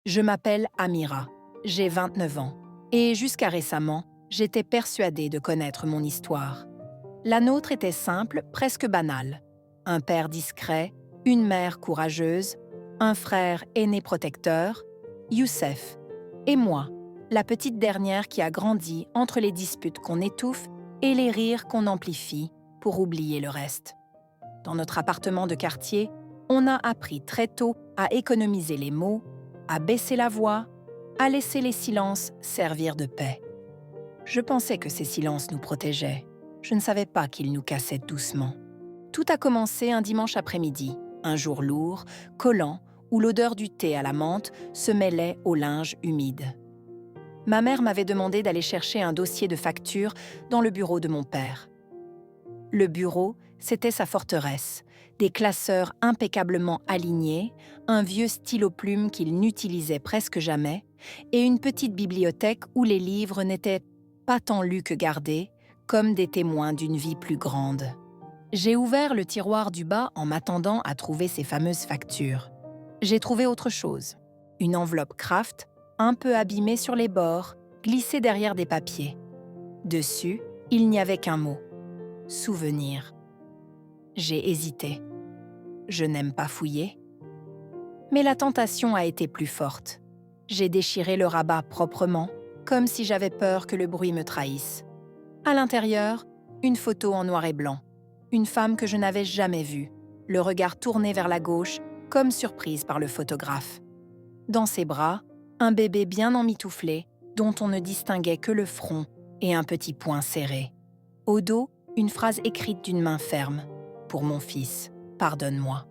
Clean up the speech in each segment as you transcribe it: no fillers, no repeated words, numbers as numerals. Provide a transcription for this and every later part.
Je m'appelle Amira, j'ai 29 ans, et jusqu'à récemment, j'étais persuadée de connaître mon histoire. La nôtre était simple, presque banale. Un père discret, une mère courageuse, un frère aîné protecteur, Youssef, et moi, la petite dernière qui a grandi entre les disputes qu'on étouffe et les rires qu'on amplifie pour oublier le reste. Dans notre appartement de quartier, on a appris très tôt à économiser les mots, à baisser la voix, à laisser les silences servir de paix. Je pensais que ces silences nous protégeaient. Je ne savais pas qu'ils nous cassaient doucement. Tout a commencé un dimanche après-midi, un jour lourd, collant, où l'odeur du thé à la menthe se mêlait au linge humide. Ma mère m'avait demandé d'aller chercher un dossier de factures dans le bureau de mon père. Le bureau, c'était sa forteresse, des classeurs impeccablement alignés, un vieux stylo-plume qu'il n'utilisait presque jamais, et une petite bibliothèque où les livres n'étaient pas tant lus que gardés, comme des témoins d'une vie plus grande. J'ai ouvert le tiroir du bas en m'attendant à trouver ces fameuses factures. J'ai trouvé autre chose. Une enveloppe Kraft, un peu abîmée sur les bords, glissée derrière des papiers. Dessus, il n'y avait qu'un mot. Souvenir. J'ai hésité. Je n'aime pas fouiller. Mais la tentation a été plus forte. J'ai déchiré le rabat proprement, comme si j'avais peur que le bruit me trahisse. À l'intérieur, une photo en noir et blanc. Une femme que je n'avais jamais vue, le regard tourné vers la gauche, comme surprise par le photographe. Dans ses bras, un bébé bien emmitouflé, dont on ne distinguait que le front et un petit poing serré. Au dos, une phrase écrite d'une main ferme. « Pour mon fils, pardonne-moi ».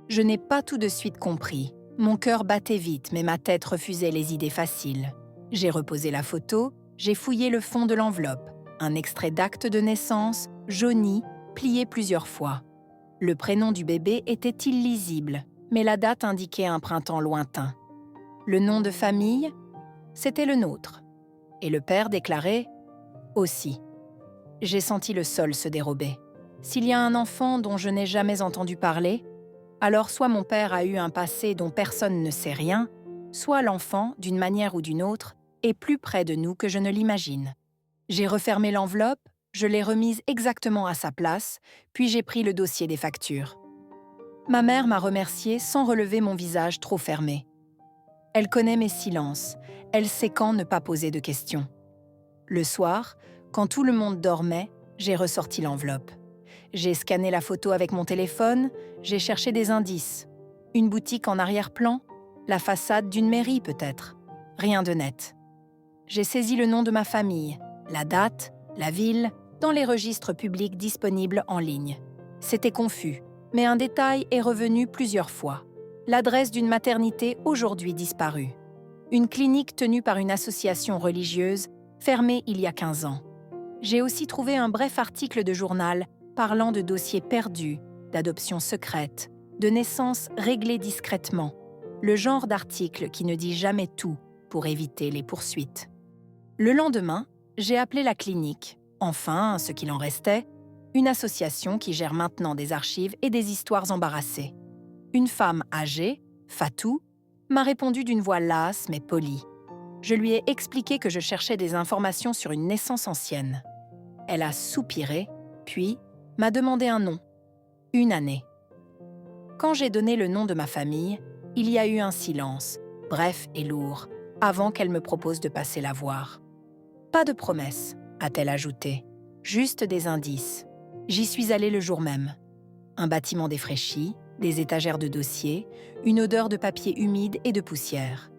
Je n'ai pas tout de suite compris. Mon cœur battait vite, mais ma tête refusait les idées faciles. J'ai reposé la photo, j'ai fouillé le fond de l'enveloppe. Un extrait d'acte de naissance, jauni, plié plusieurs fois. Le prénom du bébé était illisible, mais la date indiquait un printemps lointain. Le nom de famille, c'était le nôtre. Et le père déclarait « aussi ». J'ai senti le sol se dérober. S'il y a un enfant dont je n'ai jamais entendu parler, alors soit mon père a eu un passé dont personne ne sait rien, soit l'enfant, d'une manière ou d'une autre, est plus près de nous que je ne l'imagine. J'ai refermé l'enveloppe, je l'ai remise exactement à sa place, puis j'ai pris le dossier des factures. Ma mère m'a remerciée sans relever mon visage trop fermé. Elle connaît mes silences, elle sait quand ne pas poser de questions. Le soir, quand tout le monde dormait, j'ai ressorti l'enveloppe. J'ai scanné la photo avec mon téléphone, j'ai cherché des indices. Une boutique en arrière-plan, la façade d'une mairie peut-être. Rien de net. J'ai saisi le nom de ma famille, la date, la ville, dans les registres publics disponibles en ligne. C'était confus, mais un détail est revenu plusieurs fois. L'adresse d'une maternité aujourd'hui disparue. Une clinique tenue par une association religieuse, fermée il y a 15 ans. J'ai aussi trouvé un bref article de journal parlant de dossiers perdus, d'adoptions secrètes, de naissances réglées discrètement. Le genre d'article qui ne dit jamais tout pour éviter les poursuites. Le lendemain, j'ai appelé la clinique, enfin, ce qu'il en restait, une association qui gère maintenant des archives et des histoires embarrassées. Une femme âgée, Fatou, m'a répondu d'une voix lasse mais polie. Je lui ai expliqué que je cherchais des informations sur une naissance ancienne. Elle a soupiré, puis m'a demandé un nom, une année. Quand j'ai donné le nom de ma famille, il y a eu un silence, bref et lourd, avant qu'elle me propose de passer la voir. Pas de promesse, a-t-elle ajouté, juste des indices. J'y suis allée le jour même. Un bâtiment défraîchi, des étagères de dossiers, une odeur de papier humide et de poussière.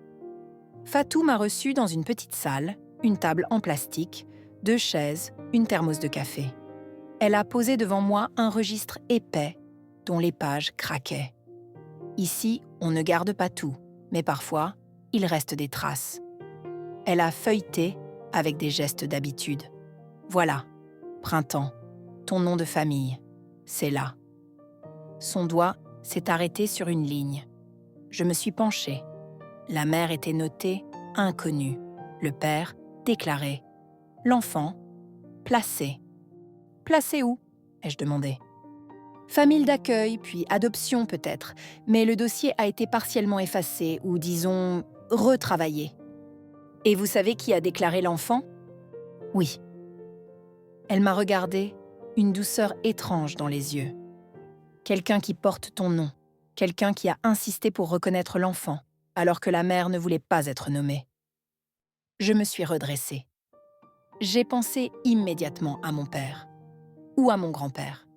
Fatou m'a reçue dans une petite salle, une table en plastique, 2 chaises, une thermos de café. Elle a posé devant moi un registre épais dont les pages craquaient. Ici, on ne garde pas tout, mais parfois, il reste des traces. Elle a feuilleté avec des gestes d'habitude. Voilà, printemps, ton nom de famille, c'est là. Son doigt s'est arrêté sur une ligne. Je me suis penchée. La mère était notée « inconnu », le père « déclaré », l'enfant « placé ». « Placé où ?» ai-je demandé. Famille d'accueil, puis adoption peut-être, mais le dossier a été partiellement effacé ou disons retravailler. Et vous savez qui a déclaré l'enfant? Oui. Elle m'a regardée, une douceur étrange dans les yeux. Quelqu'un qui porte ton nom, quelqu'un qui a insisté pour reconnaître l'enfant, alors que la mère ne voulait pas être nommée. Je me suis redressée. J'ai pensé immédiatement à mon père, ou à mon grand-père,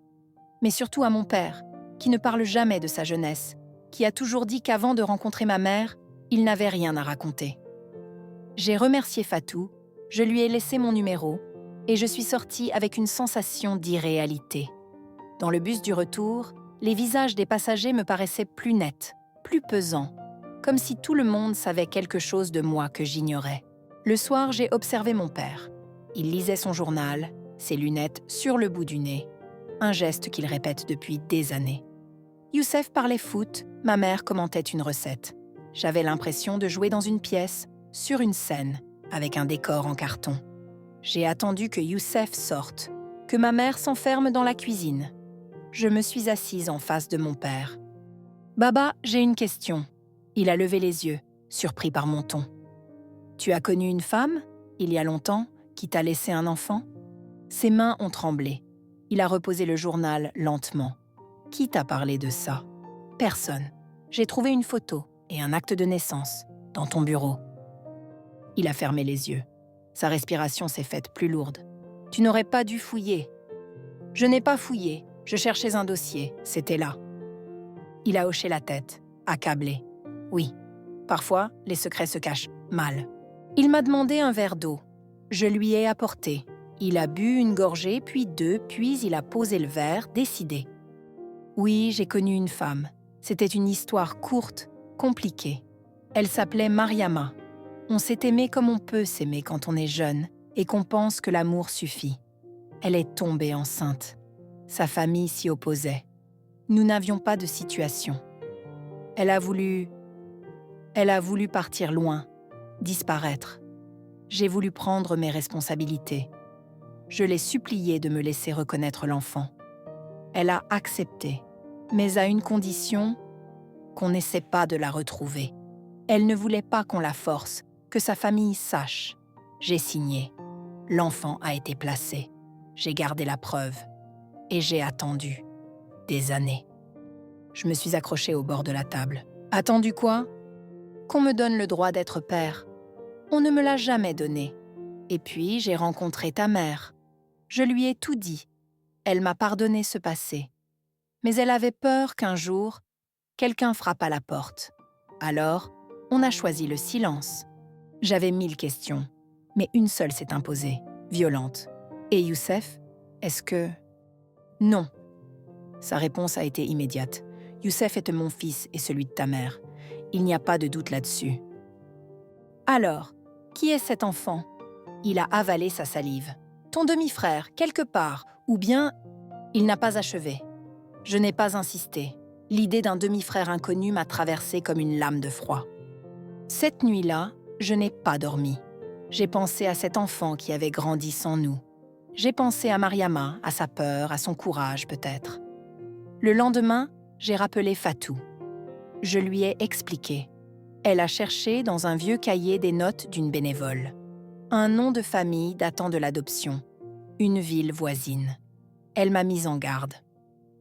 mais surtout à mon père, qui ne parle jamais de sa jeunesse, qui a toujours dit qu'avant de rencontrer ma mère, il n'avait rien à raconter. J'ai remercié Fatou, je lui ai laissé mon numéro, et je suis sortie avec une sensation d'irréalité. Dans le bus du retour, les visages des passagers me paraissaient plus nets, plus pesants, comme si tout le monde savait quelque chose de moi que j'ignorais. Le soir, j'ai observé mon père. Il lisait son journal, ses lunettes sur le bout du nez, un geste qu'il répète depuis des années. Youssef parlait foot, ma mère commentait une recette. J'avais l'impression de jouer dans une pièce, sur une scène, avec un décor en carton. J'ai attendu que Youssef sorte, que ma mère s'enferme dans la cuisine. Je me suis assise en face de mon père. « Baba, j'ai une question. » Il a levé les yeux, surpris par mon ton. « Tu as connu une femme, il y a longtemps, qui t'a laissé un enfant ?» Ses mains ont tremblé. Il a reposé le journal lentement. « Qui t'a parlé de ça ?»« Personne. J'ai trouvé une photo et un acte de naissance dans ton bureau. » Il a fermé les yeux. Sa respiration s'est faite plus lourde. « Tu n'aurais pas dû fouiller. » »« Je n'ai pas fouillé. Je cherchais un dossier. C'était là. » Il a hoché la tête, accablé. « Oui, parfois, les secrets se cachent mal. » Il m'a demandé un verre d'eau. Je lui ai apporté. Il a bu une gorgée, puis deux, puis il a posé le verre, décidé. « Oui, j'ai connu une femme. C'était une histoire courte, compliquée. Elle s'appelait Mariama. On s'est aimé comme on peut s'aimer quand on est jeune et qu'on pense que l'amour suffit. Elle est tombée enceinte. Sa famille s'y opposait. Nous n'avions pas de situation. Elle a voulu partir loin, disparaître. J'ai voulu prendre mes responsabilités. Je l'ai suppliée de me laisser reconnaître l'enfant. Elle a accepté, mais à une condition, qu'on n'essaie pas de la retrouver. Elle ne voulait pas qu'on la force, que sa famille sache. J'ai signé. L'enfant a été placé. J'ai gardé la preuve. Et j'ai attendu. Des années. Je me suis accrochée au bord de la table. Attendu quoi? Qu'on me donne le droit d'être père. On ne me l'a jamais donné. Et puis, j'ai rencontré ta mère. Je lui ai tout dit. Elle m'a pardonné ce passé. Mais elle avait peur qu'un jour, quelqu'un frappe à la porte. Alors, on a choisi le silence. J'avais 1000 questions, mais une seule s'est imposée, violente. Et Youssef, est-ce que... Non. Sa réponse a été immédiate. Youssef est mon fils et celui de ta mère. Il n'y a pas de doute là-dessus. Alors, qui est cet enfant? Il a avalé sa salive. Ton demi-frère, quelque part, ou bien... Il n'a pas achevé. Je n'ai pas insisté. L'idée d'un demi-frère inconnu m'a traversée comme une lame de froid. Cette nuit-là, je n'ai pas dormi. J'ai pensé à cet enfant qui avait grandi sans nous. J'ai pensé à Mariama, à sa peur, à son courage peut-être. Le lendemain, j'ai rappelé Fatou. Je lui ai expliqué. Elle a cherché dans un vieux cahier des notes d'une bénévole. Un nom de famille datant de l'adoption. Une ville voisine. Elle m'a mise en garde.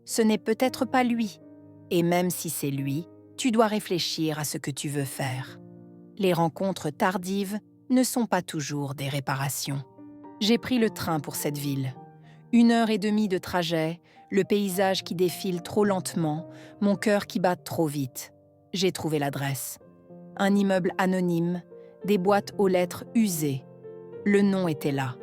Ce n'est peut-être pas lui. Et même si c'est lui, tu dois réfléchir à ce que tu veux faire. Les rencontres tardives ne sont pas toujours des réparations. J'ai pris le train pour cette ville. 1 heure et demie de trajet, le paysage qui défile trop lentement, mon cœur qui bat trop vite. J'ai trouvé l'adresse. Un immeuble anonyme, des boîtes aux lettres usées. Le nom était là.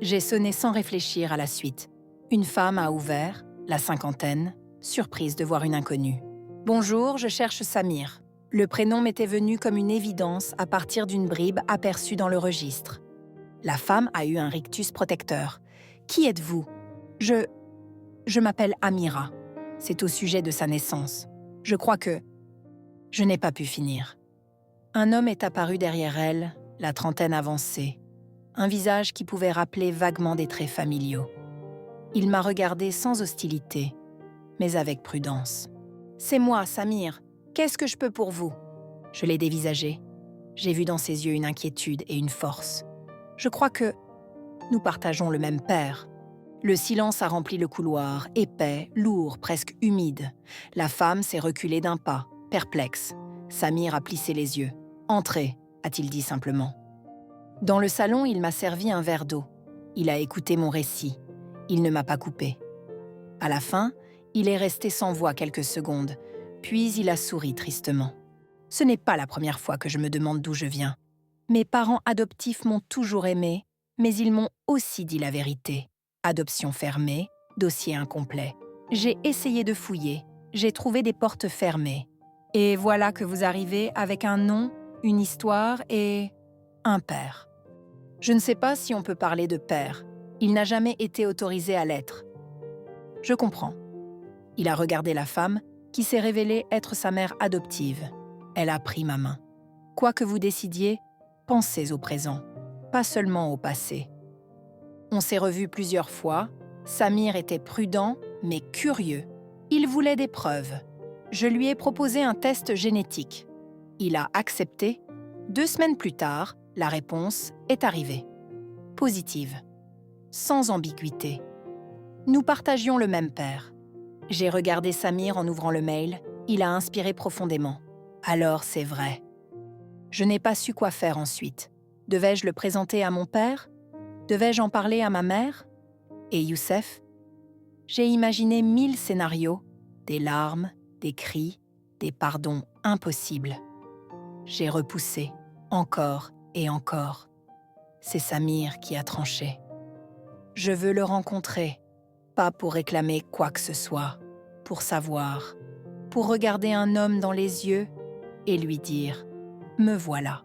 J'ai sonné sans réfléchir à la suite. Une femme a ouvert, la cinquantaine, surprise de voir une inconnue. « Bonjour, je cherche Samir. » Le prénom m'était venu comme une évidence à partir d'une bribe aperçue dans le registre. La femme a eu un rictus protecteur. « Qui êtes-vous » ? Je m'appelle Amira. C'est au sujet de sa naissance. Je crois que... Je n'ai pas pu finir. Un homme est apparu derrière elle, la trentaine avancée. Un visage qui pouvait rappeler vaguement des traits familiaux. Il m'a regardée sans hostilité, mais avec prudence. « C'est moi, Samir. Qu'est-ce que je peux pour vous ?» Je l'ai dévisagé. J'ai vu dans ses yeux une inquiétude et une force. Je crois que nous partageons le même père. Le silence a rempli le couloir, épais, lourd, presque humide. La femme s'est reculée d'un pas, perplexe. Samir a plissé les yeux. « Entrez », a-t-il dit simplement. Dans le salon, il m'a servi un verre d'eau. Il a écouté mon récit. Il ne m'a pas coupé. À la fin, il est resté sans voix quelques secondes, puis il a souri tristement. Ce n'est pas la première fois que je me demande d'où je viens. Mes parents adoptifs m'ont toujours aimé, mais ils m'ont aussi dit la vérité. Adoption fermée, dossier incomplet. J'ai essayé de fouiller, j'ai trouvé des portes fermées. Et voilà que vous arrivez avec un nom, une histoire et un père. Je ne sais pas si on peut parler de père. Il n'a jamais été autorisé à l'être. Je comprends. Il a regardé la femme, qui s'est révélée être sa mère adoptive. Elle a pris ma main. Quoi que vous décidiez, pensez au présent, pas seulement au passé. On s'est revus plusieurs fois. Samir était prudent, mais curieux. Il voulait des preuves. Je lui ai proposé un test génétique. Il a accepté. 2 semaines plus tard, la réponse est arrivée. Positive. Sans ambiguïté. Nous partagions le même père. J'ai regardé Samir en ouvrant le mail. Il a inspiré profondément. Alors c'est vrai. Je n'ai pas su quoi faire ensuite. Devais-je le présenter à mon père ? Devais-je en parler à ma mère ? Et Youssef ? J'ai imaginé 1000 scénarios, des larmes, des cris, des pardons impossibles. J'ai repoussé, encore et encore. C'est Samir qui a tranché. Je veux le rencontrer, pas pour réclamer quoi que ce soit, pour savoir, pour regarder un homme dans les yeux et lui dire « Me voilà ».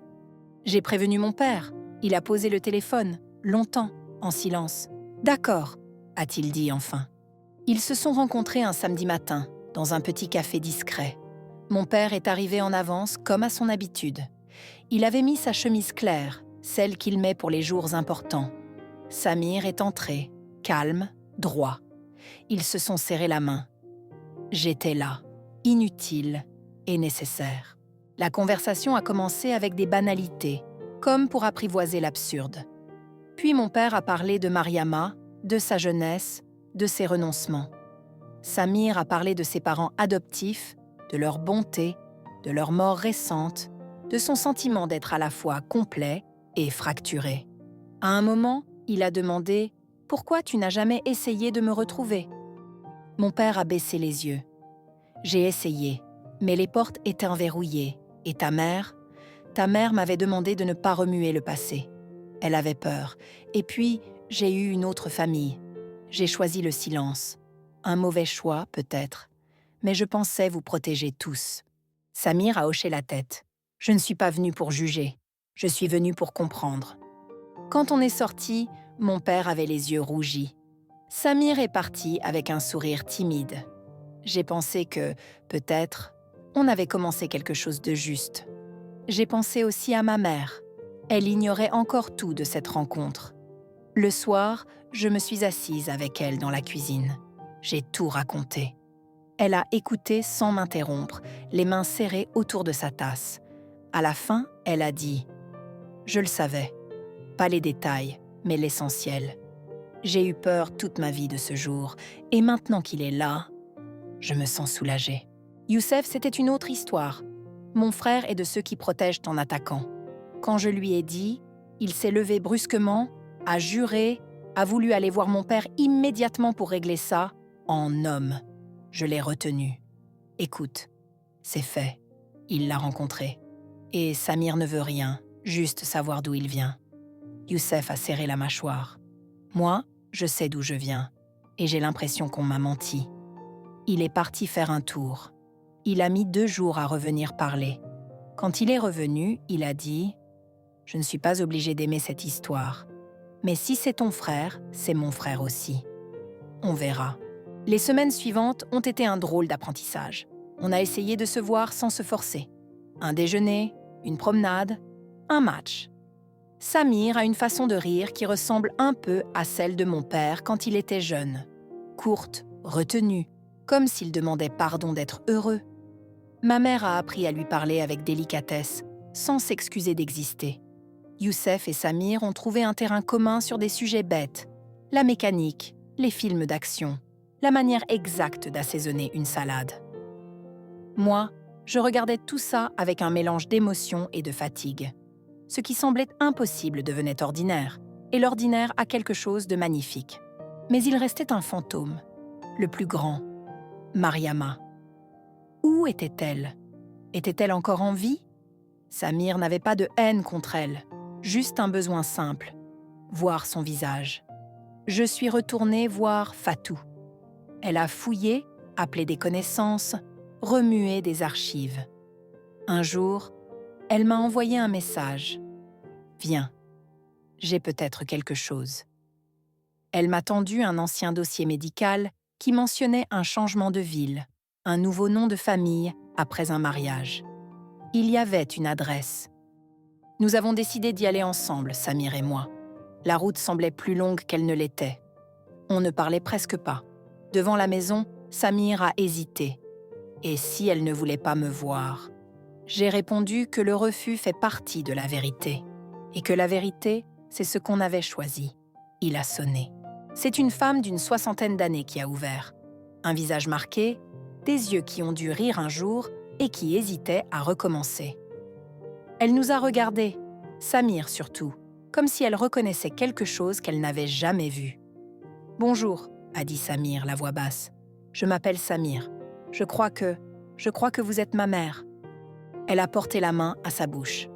J'ai prévenu mon père, il a posé le téléphone, longtemps, en silence. « D'accord », a-t-il dit enfin. Ils se sont rencontrés un samedi matin, dans un petit café discret. Mon père est arrivé en avance, comme à son habitude. Il avait mis sa chemise claire, celle qu'il met pour les jours importants. Samir est entré, calme, droit. Ils se sont serrés la main. J'étais là, inutile et nécessaire. La conversation a commencé avec des banalités, comme pour apprivoiser l'absurde. Puis mon père a parlé de Mariama, de sa jeunesse, de ses renoncements. Samir a parlé de ses parents adoptifs, de leur bonté, de leur mort récente, de son sentiment d'être à la fois complet et fracturé. À un moment, il a demandé « Pourquoi tu n'as jamais essayé de me retrouver ?» Mon père a baissé les yeux. J'ai essayé, mais les portes étaient verrouillées. Et ta mère m'avait demandé de ne pas remuer le passé. Elle avait peur. Et puis, j'ai eu une autre famille. J'ai choisi le silence. Un mauvais choix, peut-être. Mais je pensais vous protéger tous. Samir a hoché la tête. Je ne suis pas venue pour juger. Je suis venue pour comprendre. Quand on est sorti, mon père avait les yeux rougis. Samir est parti avec un sourire timide. J'ai pensé que, peut-être, on avait commencé quelque chose de juste. J'ai pensé aussi à ma mère. Elle ignorait encore tout de cette rencontre. Le soir, je me suis assise avec elle dans la cuisine. J'ai tout raconté. Elle a écouté sans m'interrompre, les mains serrées autour de sa tasse. À la fin, elle a dit « Je le savais. Pas les détails, mais l'essentiel. J'ai eu peur toute ma vie de ce jour, et maintenant qu'il est là, je me sens soulagée. » Youssef, c'était une autre histoire. Mon frère est de ceux qui protègent en attaquant. Quand je lui ai dit, il s'est levé brusquement, a juré, a voulu aller voir mon père immédiatement pour régler ça, en homme. Je l'ai retenu. Écoute, c'est fait. Il l'a rencontré. Et Samir ne veut rien, juste savoir d'où il vient. Youssef a serré la mâchoire. Moi, je sais d'où je viens, et j'ai l'impression qu'on m'a menti. Il est parti faire un tour. Il a mis 2 jours à revenir parler. Quand il est revenu, il a dit « Je ne suis pas obligé d'aimer cette histoire. Mais si c'est ton frère, c'est mon frère aussi. On verra. » Les semaines suivantes ont été un drôle d'apprentissage. On a essayé de se voir sans se forcer. Un déjeuner, une promenade, un match. Samir a une façon de rire qui ressemble un peu à celle de mon père quand il était jeune. Courte, retenue, comme s'il demandait pardon d'être heureux. Ma mère a appris à lui parler avec délicatesse, sans s'excuser d'exister. Youssef et Samir ont trouvé un terrain commun sur des sujets bêtes, la mécanique, les films d'action, la manière exacte d'assaisonner une salade. Moi, je regardais tout ça avec un mélange d'émotion et de fatigue. Ce qui semblait impossible devenait ordinaire, et l'ordinaire a quelque chose de magnifique. Mais il restait un fantôme, le plus grand, Mariama. Où était-elle? Était-elle encore en vie? Samir n'avait pas de haine contre elle, juste un besoin simple, voir son visage. Je suis retournée voir Fatou. Elle a fouillé, appelé des connaissances, remué des archives. Un jour, elle m'a envoyé un message. « Viens, j'ai peut-être quelque chose. » Elle m'a tendu un ancien dossier médical qui mentionnait un changement de ville, un nouveau nom de famille après un mariage. Il y avait une adresse. Nous avons décidé d'y aller ensemble, Samir et moi. La route semblait plus longue qu'elle ne l'était. On ne parlait presque pas. Devant la maison, Samir a hésité. Et si elle ne voulait pas me voir? J'ai répondu que le refus fait partie de la vérité. Et que la vérité, c'est ce qu'on avait choisi. Il a sonné. C'est une femme d'une 60aine d'années qui a ouvert. Un visage marqué, des yeux qui ont dû rire un jour et qui hésitaient à recommencer. Elle nous a regardés, Samir surtout, comme si elle reconnaissait quelque chose qu'elle n'avait jamais vu. « Bonjour », a dit Samir, la voix basse. « Je m'appelle Samir. Je crois que vous êtes ma mère. » Elle a porté la main à sa bouche.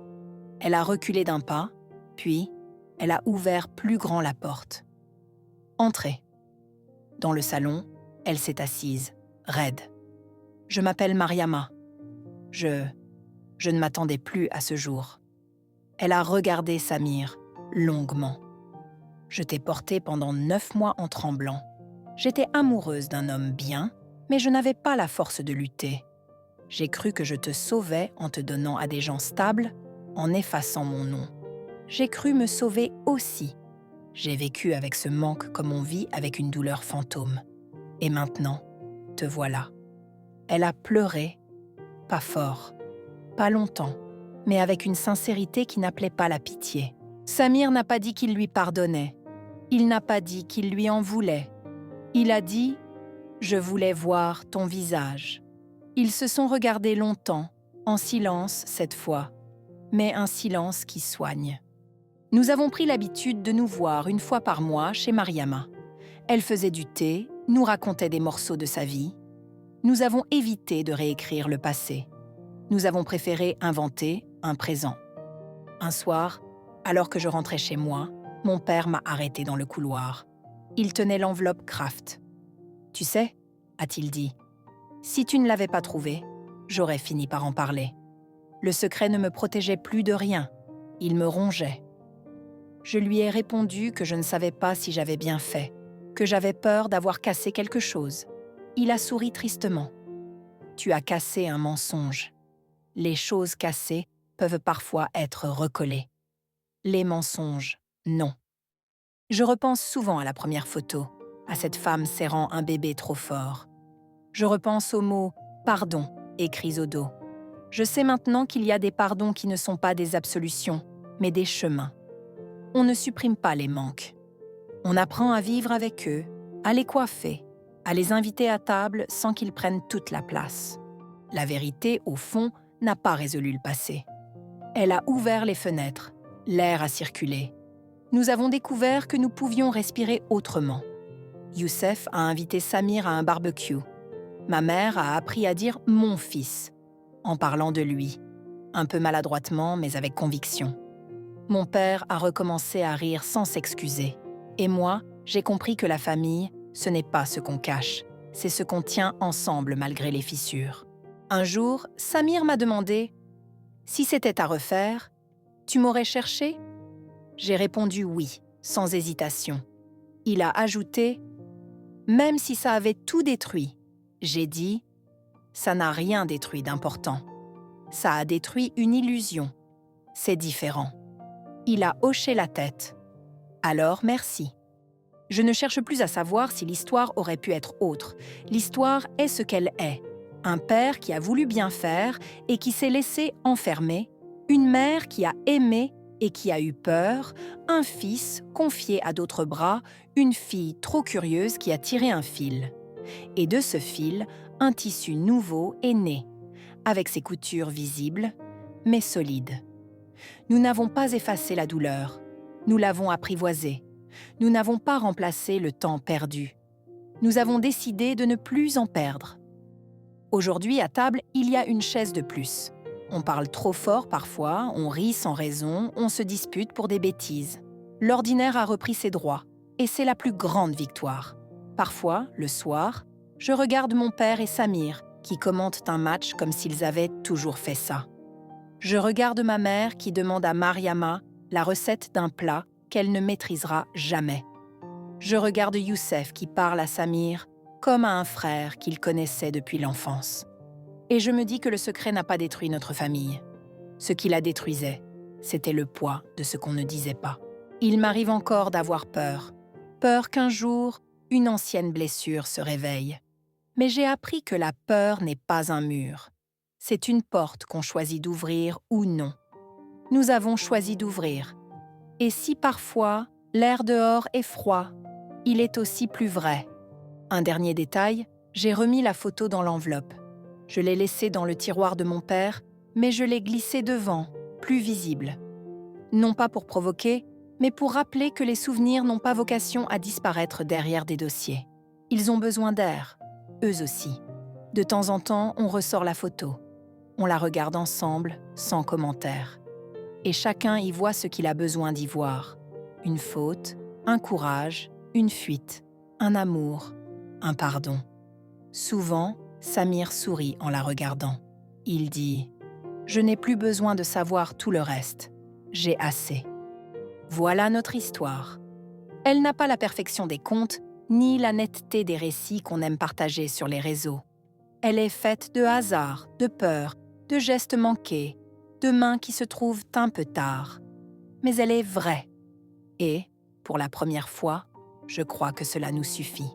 Elle a reculé d'un pas, puis elle a ouvert plus grand la porte. « Entrez. » Dans le salon, elle s'est assise, raide. « Je m'appelle Mariama. Je ne m'attendais plus à ce jour. » Elle a regardé Samir, longuement. « Je t'ai porté pendant 9 mois en tremblant. J'étais amoureuse d'un homme bien, mais je n'avais pas la force de lutter. J'ai cru que je te sauvais en te donnant à des gens stables, en effaçant mon nom. J'ai cru me sauver aussi. J'ai vécu avec ce manque comme on vit avec une douleur fantôme. Et maintenant, te voilà. » Elle a pleuré, pas fort, pas longtemps, mais avec une sincérité qui n'appelait pas la pitié. Samir n'a pas dit qu'il lui pardonnait. Il n'a pas dit qu'il lui en voulait. Il a dit « Je voulais voir ton visage ». Ils se sont regardés longtemps, en silence cette fois, mais un silence qui soigne. Nous avons pris l'habitude de nous voir une fois par mois chez Mariama. Elle faisait du thé, nous racontait des morceaux de sa vie. Nous avons évité de réécrire le passé. Nous avons préféré inventer un présent. Un soir, alors que je rentrais chez moi, mon père m'a arrêté dans le couloir. Il tenait l'enveloppe Kraft. « Tu sais, » a-t-il dit, « si tu ne l'avais pas trouvée, j'aurais fini par en parler. Le secret ne me protégeait plus de rien. Il me rongeait. » Je lui ai répondu que je ne savais pas si j'avais bien fait, que j'avais peur d'avoir cassé quelque chose. Il a souri tristement. « Tu as cassé un mensonge. Les choses cassées peuvent parfois être recollées. Les mensonges, non. » Je repense souvent à la première photo, à cette femme serrant un bébé trop fort. Je repense aux mots « pardon » écrits au dos. Je sais maintenant qu'il y a des pardons qui ne sont pas des absolutions, mais des chemins. On ne supprime pas les manques. On apprend à vivre avec eux, à les coiffer, à les inviter à table sans qu'ils prennent toute la place. La vérité, au fond, n'a pas résolu le passé. Elle a ouvert les fenêtres, l'air a circulé. Nous avons découvert que nous pouvions respirer autrement. Youssef a invité Samir à un barbecue. Ma mère a appris à dire « mon fils » en parlant de lui, un peu maladroitement mais avec conviction. Mon père a recommencé à rire sans s'excuser. Et moi, j'ai compris que la famille, ce n'est pas ce qu'on cache, c'est ce qu'on tient ensemble malgré les fissures. Un jour, Samir m'a demandé « Si c'était à refaire, tu m'aurais cherché ?» J'ai répondu oui, sans hésitation. Il a ajouté « Même si ça avait tout détruit », j'ai dit « Ça n'a rien détruit d'important. Ça a détruit une illusion. C'est différent. » Il a hoché la tête. « Alors, merci. » Je ne cherche plus à savoir si l'histoire aurait pu être autre. L'histoire est ce qu'elle est. Un père qui a voulu bien faire et qui s'est laissé enfermer, Une mère qui a aimé et qui a eu peur, un fils confié à d'autres bras, une fille trop curieuse qui a tiré un fil. Et de ce fil, un tissu nouveau est né, avec ses coutures visibles, mais solides. Nous n'avons pas effacé la douleur, nous l'avons apprivoisée. Nous n'avons pas remplacé le temps perdu. Nous avons décidé de ne plus en perdre. Aujourd'hui, à table, il y a une chaise de plus. On parle trop fort parfois, on rit sans raison, on se dispute pour des bêtises. L'ordinaire a repris ses droits, et c'est la plus grande victoire. Parfois, le soir, je regarde mon père et Samir, qui commentent un match comme s'ils avaient toujours fait ça. Je regarde ma mère qui demande à Mariama la recette d'un plat qu'elle ne maîtrisera jamais. Je regarde Youssef qui parle à Samir comme à un frère qu'il connaissait depuis l'enfance. Et je me dis que le secret n'a pas détruit notre famille. Ce qui la détruisait, c'était le poids de ce qu'on ne disait pas. Il m'arrive encore d'avoir peur. Peur qu'un jour, une ancienne blessure se réveille. Mais j'ai appris que la peur n'est pas un mur. C'est une porte qu'on choisit d'ouvrir ou non. Nous avons choisi d'ouvrir. Et si parfois, l'air dehors est froid, il est aussi plus vrai. Un dernier détail, j'ai remis la photo dans l'enveloppe. Je l'ai laissée dans le tiroir de mon père, mais je l'ai glissée devant, plus visible. Non pas pour provoquer, mais pour rappeler que les souvenirs n'ont pas vocation à disparaître derrière des dossiers. Ils ont besoin d'air, eux aussi. De temps en temps, on ressort la photo. On la regarde ensemble, sans commentaire. Et chacun y voit ce qu'il a besoin d'y voir. Une faute, un courage, une fuite, un amour, un pardon. Souvent, Samir sourit en la regardant. Il dit « Je n'ai plus besoin de savoir tout le reste. J'ai assez. » Voilà notre histoire. Elle n'a pas la perfection des contes, ni la netteté des récits qu'on aime partager sur les réseaux. Elle est faite de hasards, de peurs, de gestes manqués, de mains qui se trouvent un peu tard. Mais elle est vraie. Et, pour la première fois, je crois que cela nous suffit.